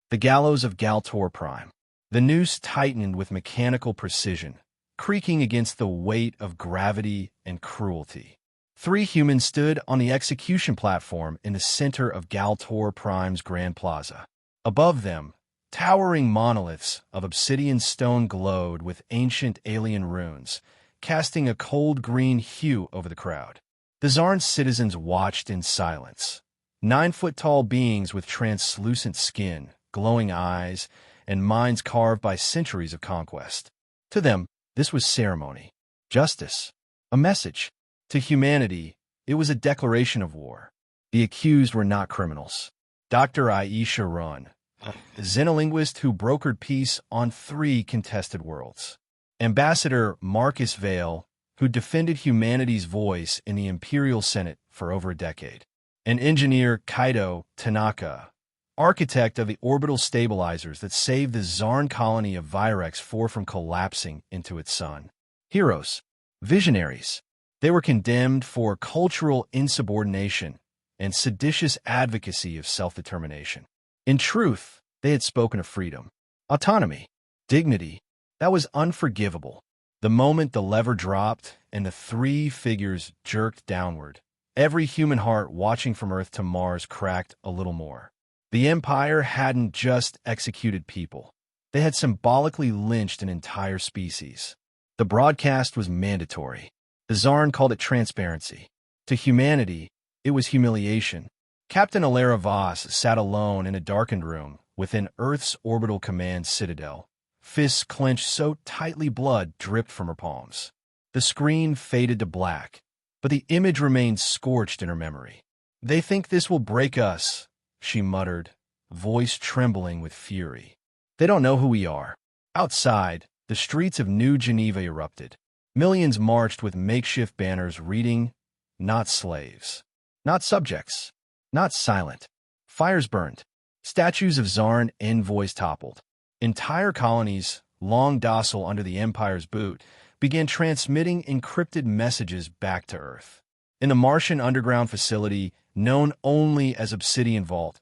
The gallows of Galtor Prime. The noose tightened with mechanical precision, creaking against the weight of gravity and cruelty. 3 humans stood on the execution platform in the center of Galtor Prime's Grand Plaza. Above them, towering monoliths of obsidian stone glowed with ancient alien runes, casting a cold green hue over the crowd. The Zarn's citizens watched in silence. 9-foot-tall beings with translucent skin, glowing eyes, and minds carved by centuries of conquest. To them, this was ceremony, justice, a message. To humanity, it was a declaration of war. The accused were not criminals. Dr. Aisha Run, a xenolinguist who brokered peace on 3 contested worlds. Ambassador Marcus Vale, who defended humanity's voice in the Imperial Senate for over a decade. And engineer Kaido Tanaka, architect of the orbital stabilizers that saved the Zarn colony of Virex 4 from collapsing into its sun. Heroes, visionaries. They were condemned for cultural insubordination and seditious advocacy of self-determination. In truth, they had spoken of freedom, autonomy, dignity. That was unforgivable. The moment the lever dropped and the 3 figures jerked downward, every human heart watching from Earth to Mars cracked a little more. The Empire hadn't just executed people. They had symbolically lynched an entire species. The broadcast was mandatory. The Zarn called it transparency. To humanity, it was humiliation. Captain Alara Voss sat alone in a darkened room within Earth's orbital command citadel. Fists clenched so tightly blood dripped from her palms. The screen faded to black, but the image remained scorched in her memory. "They think this will break us," she muttered, voice trembling with fury. "They don't know who we are." Outside, the streets of New Geneva erupted. Millions marched with makeshift banners reading, "Not slaves, not subjects, not silent." Fires burned. Statues of Zarn envoys toppled. Entire colonies, long docile under the Empire's boot, began transmitting encrypted messages back to Earth. In the Martian underground facility, known only as Obsidian Vault,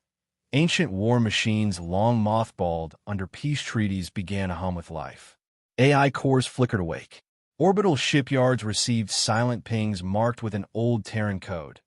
ancient war machines long mothballed under peace treaties began to hum with life. AI cores flickered awake. Orbital shipyards received silent pings marked with an old Terran code.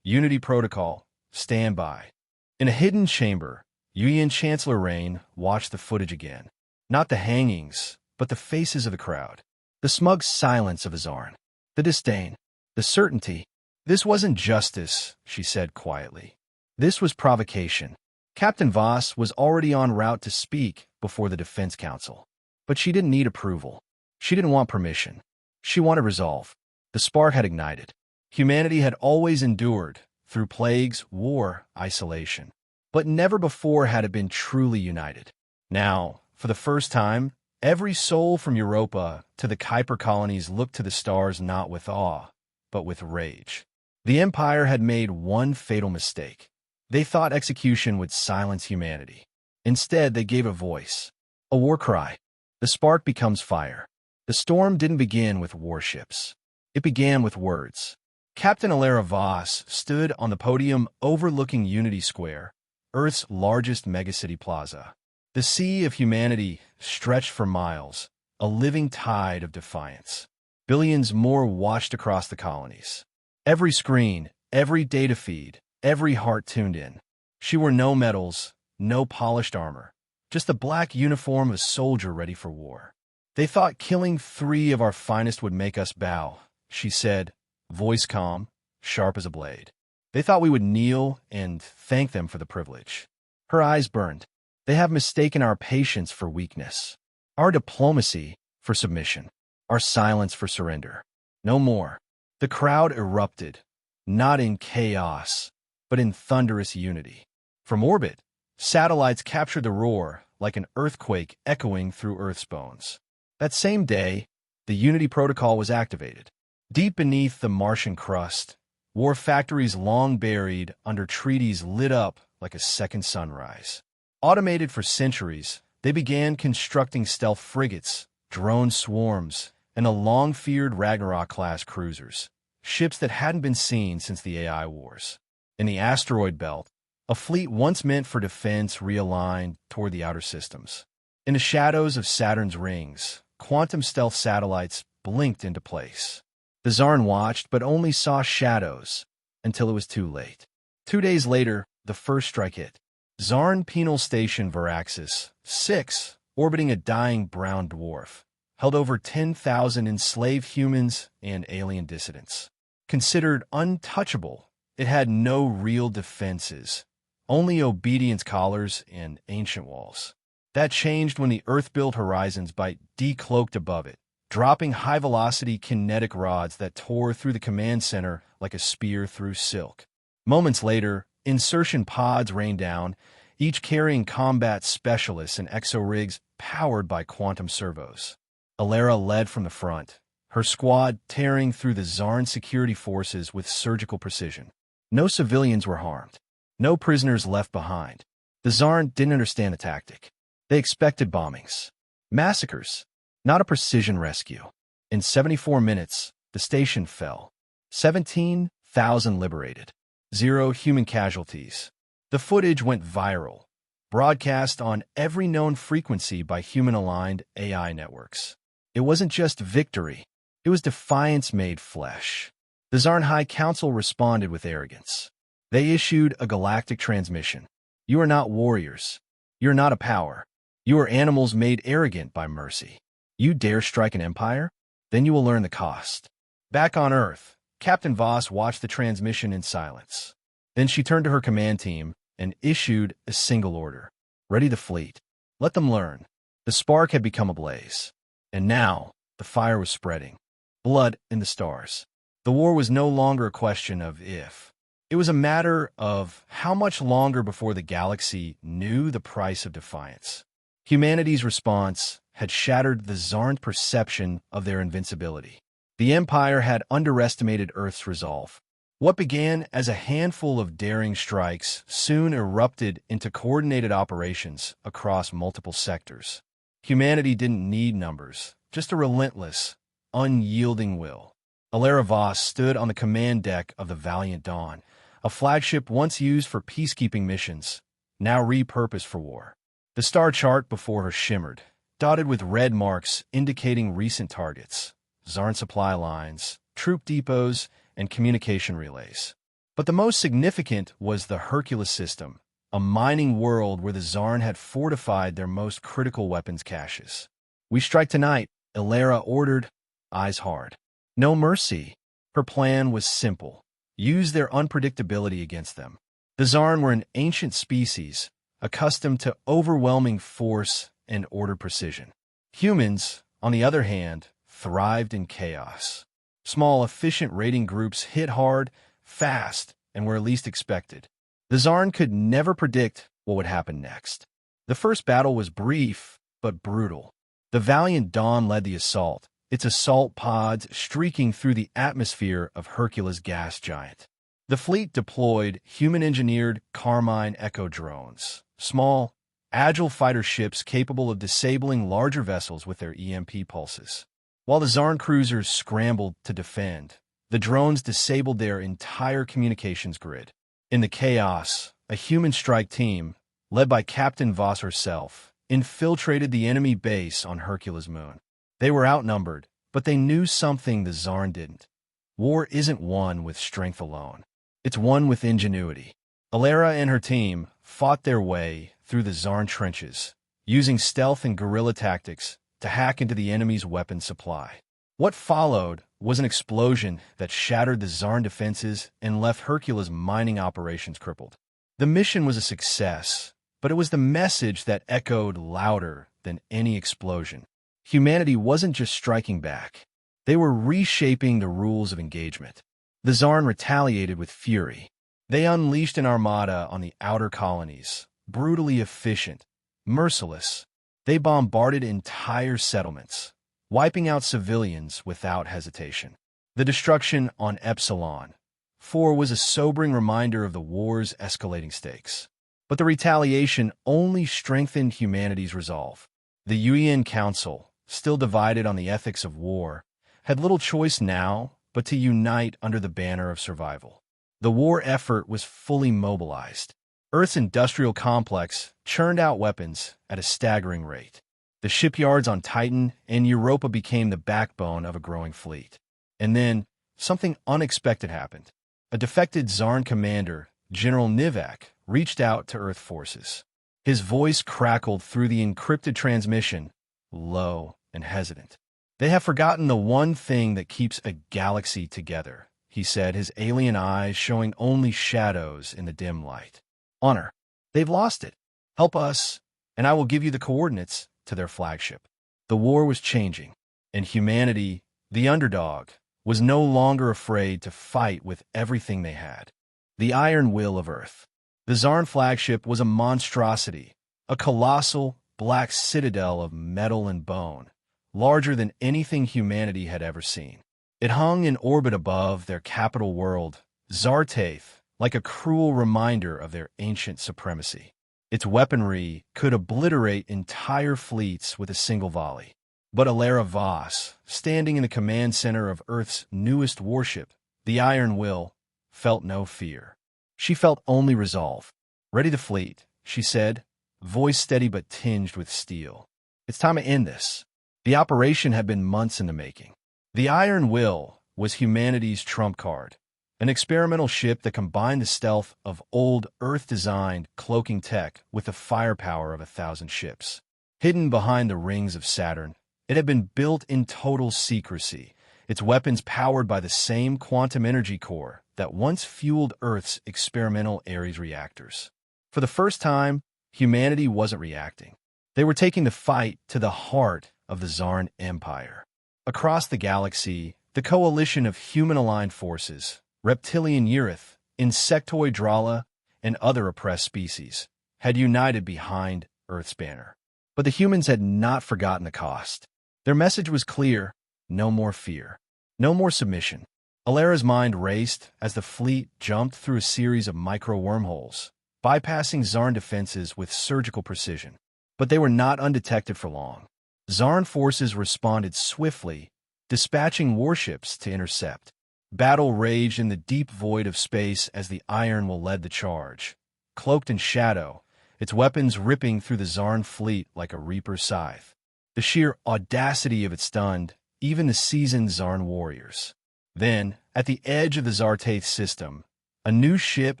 Unity Protocol, stand by. In a hidden chamber, Yuyan Chancellor Rain watched the footage again. Not the hangings, but the faces of the crowd. The smug silence of Zarn. The disdain. The certainty. "This wasn't justice," she said quietly. "This was provocation." Captain Voss was already en route to speak before the Defense Council. But she didn't need approval. She didn't want permission. She wanted resolve. The spark had ignited. Humanity had always endured, through plagues, war, isolation. But never before had it been truly united. Now, for the first time, every soul from Europa to the Kuiper colonies looked to the stars not with awe, but with rage. The Empire had made one fatal mistake. They thought execution would silence humanity. Instead, they gave a voice. A war cry. The spark becomes fire. The storm didn't begin with warships. It began with words. Captain Alara Voss stood on the podium overlooking Unity Square, Earth's largest megacity plaza. The sea of humanity stretched for miles, a living tide of defiance. Billions more watched across the colonies. Every screen, every data feed, every heart tuned in. She wore no medals, no polished armor, just a black uniform of a soldier ready for war. "They thought killing 3 of our finest would make us bow," she said, voice calm, sharp as a blade. "They thought we would kneel and thank them for the privilege." Her eyes burned. "They have mistaken our patience for weakness, our diplomacy for submission, our silence for surrender. No more." The crowd erupted, not in chaos, but in thunderous unity. From orbit, satellites captured the roar like an earthquake echoing through Earth's bones. That same day, the Unity Protocol was activated. Deep beneath the Martian crust, war factories long buried under treaties lit up like a second sunrise. Automated for centuries, they began constructing stealth frigates, drone swarms, and the long-feared Ragnarok-class cruisers, ships that hadn't been seen since the AI wars. In the asteroid belt, A fleet once meant for defense realigned toward the outer systems. In the shadows of Saturn's rings, quantum stealth satellites blinked into place. The Zarn watched, but only saw shadows until it was too late. 2 days later, the first strike hit. Zarn Penal Station Varaxis 6, orbiting a dying brown dwarf, held over 10,000 enslaved humans and alien dissidents. Considered untouchable, it had no real defenses, only obedience collars and ancient walls. That changed when the Earth-built Horizons Bite decloaked above it, dropping high-velocity kinetic rods that tore through the command center like a spear through silk. Moments later, insertion pods rained down, each carrying combat specialists and exo-rigs powered by quantum servos. Alara led from the front, her squad tearing through the Zarn security forces with surgical precision. No civilians were harmed, no prisoners left behind. The Zarn didn't understand the tactic. They expected bombings, massacres, not a precision rescue. In 74 minutes, the station fell. 17,000 liberated. 0 human casualties. The footage went viral, broadcast on every known frequency by human-aligned AI networks. It wasn't just victory. It was defiance made flesh. The Zarn High Council responded with arrogance. They issued a galactic transmission. You are not warriors. You are not a power. You are animals made arrogant by mercy. You dare strike an empire? Then you will learn the cost. Back on Earth, Captain Voss watched the transmission in silence. Then she turned to her command team and issued a single order. Ready the fleet. Let them learn. The spark had become ablaze. And now, the fire was spreading. Blood in the stars. The war was no longer a question of if. It was a matter of how much longer before the galaxy knew the price of defiance. Humanity's response had shattered the Zarn's perception of their invincibility. The Empire had underestimated Earth's resolve. What began as a handful of daring strikes soon erupted into coordinated operations across multiple sectors. Humanity didn't need numbers, just a relentless, unyielding will. Alara Voss stood on the command deck of the Valiant Dawn, a flagship once used for peacekeeping missions, now repurposed for war. The star chart before her shimmered, dotted with red marks indicating recent targets, Zarn supply lines, troop depots, and communication relays. But the most significant was the Hercules system, a mining world where the Zarn had fortified their most critical weapons caches. We strike tonight, Alara ordered, eyes hard. No mercy. Her plan was simple. Use their unpredictability against them. The Zarn were an ancient species, accustomed to overwhelming force and ordered precision. Humans, on the other hand, thrived in chaos. Small, efficient raiding groups hit hard, fast, and were least expected. The Zarn could never predict what would happen next. The first battle was brief, but brutal. The Valiant Dawn led the assault, its assault pods streaking through the atmosphere of Hercules' gas giant. The fleet deployed human-engineered Carmine Echo drones, small, agile fighter ships capable of disabling larger vessels with their EMP pulses. While the Zarn cruisers scrambled to defend, the drones disabled their entire communications grid. In the chaos, a human strike team, led by Captain Voss herself, infiltrated the enemy base on Hercules' moon. They were outnumbered, but they knew something the Zarn didn't. War isn't won with strength alone. It's won with ingenuity. Alara and her team fought their way through the Zarn trenches, using stealth and guerrilla tactics to hack into the enemy's weapon supply. What followed was an explosion that shattered the Zarn defenses and left Hercules' mining operations crippled. The mission was a success, but it was the message that echoed louder than any explosion. Humanity wasn't just striking back. They were reshaping the rules of engagement. The Zarn retaliated with fury. They unleashed an armada on the outer colonies, brutally efficient, merciless. They bombarded entire settlements, wiping out civilians without hesitation. The destruction on Epsilon 4 was a sobering reminder of the war's escalating stakes. But the retaliation only strengthened humanity's resolve. The UN Council, still divided on the ethics of war, had little choice now but to unite under the banner of survival. The war effort was fully mobilized. Earth's industrial complex churned out weapons at a staggering rate. The shipyards on Titan and Europa became the backbone of a growing fleet. And then, something unexpected happened. A defected Zarn commander, General Nivak, reached out to Earth forces. His voice crackled through the encrypted transmission, low and hesitant. "They have forgotten the one thing that keeps a galaxy together," he said, his alien eyes showing only shadows in the dim light. "Honor. They've lost it. Help us, and I will give you the coordinates to their flagship." The war was changing, and humanity, the underdog, was no longer afraid to fight with everything they had. The iron will of Earth. The Zarn flagship was a monstrosity, a colossal, black citadel of metal and bone, larger than anything humanity had ever seen. It hung in orbit above their capital world, Zartaith, like a cruel reminder of their ancient supremacy. Its weaponry could obliterate entire fleets with a single volley. But Alara Voss, standing in the command center of Earth's newest warship, the Iron Will, felt no fear. She felt only resolve. "Ready the fleet," she said, voice steady but tinged with steel. "It's time to end this." The operation had been months in the making. The Iron Will was humanity's trump card, an experimental ship that combined the stealth of old Earth-designed cloaking tech with the firepower of 1,000 ships. Hidden behind the rings of Saturn, it had been built in total secrecy, its weapons powered by the same quantum energy core that once fueled Earth's experimental Ares reactors. For the first time, humanity wasn't reacting. They were taking the fight to the heart of the Zarn Empire. Across the galaxy, the coalition of human-aligned forces, reptilian Urith, insectoid Drala, and other oppressed species, had united behind Earth's banner. But the humans had not forgotten the cost. Their message was clear: no more fear, no more submission. Alara's mind raced as the fleet jumped through a series of micro-wormholes, bypassing Zarn defenses with surgical precision. But they were not undetected for long. Zarn forces responded swiftly, dispatching warships to intercept. Battle raged in the deep void of space as the Iron Will led the charge. Cloaked in shadow, its weapons ripping through the Zarn fleet like a reaper's scythe. The sheer audacity of it stunned even the seasoned Zarn warriors. Then, at the edge of the Zartaith system, a new ship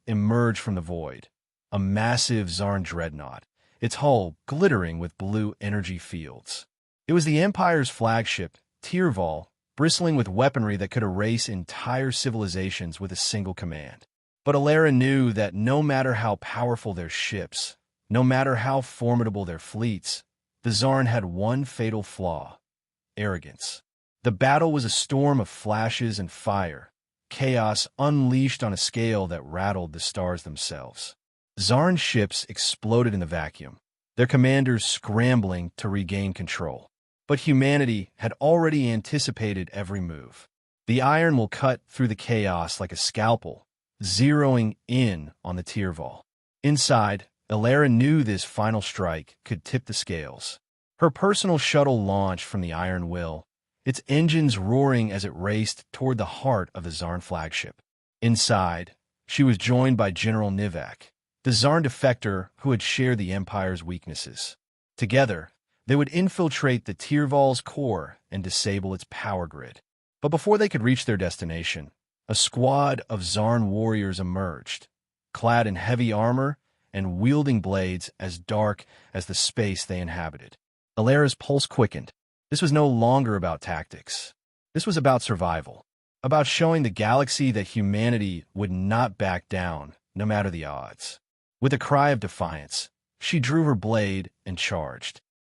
emerged from the void, a massive Zarn dreadnought, its hull glittering with blue energy fields. It was the Empire's flagship, Tirval, bristling with weaponry that could erase entire civilizations with a single command. But Alara knew that no matter how powerful their ships, no matter how formidable their fleets, the Zarn had one fatal flaw: arrogance. The battle was a storm of flashes and fire, chaos unleashed on a scale that rattled the stars themselves. Zarn ships exploded in the vacuum, their commanders scrambling to regain control. But humanity had already anticipated every move. The Iron will cut through the chaos like a scalpel, zeroing in on the Tirval. Inside, Alara knew this final strike could tip the scales. Her personal shuttle launched from the Iron Will, its engines roaring as it raced toward the heart of the Zarn flagship. Inside, she was joined by General Nivak, the Zarn defector who had shared the Empire's weaknesses. Together, they would infiltrate the Tirval's core and disable its power grid. But before they could reach their destination, a squad of Zarn warriors emerged, clad in heavy armor and wielding blades as dark as the space they inhabited. Alara's pulse quickened. This was no longer about tactics. This was about survival, about showing the galaxy that humanity would not back down, no matter the odds. With a cry of defiance, she drew her blade and charged.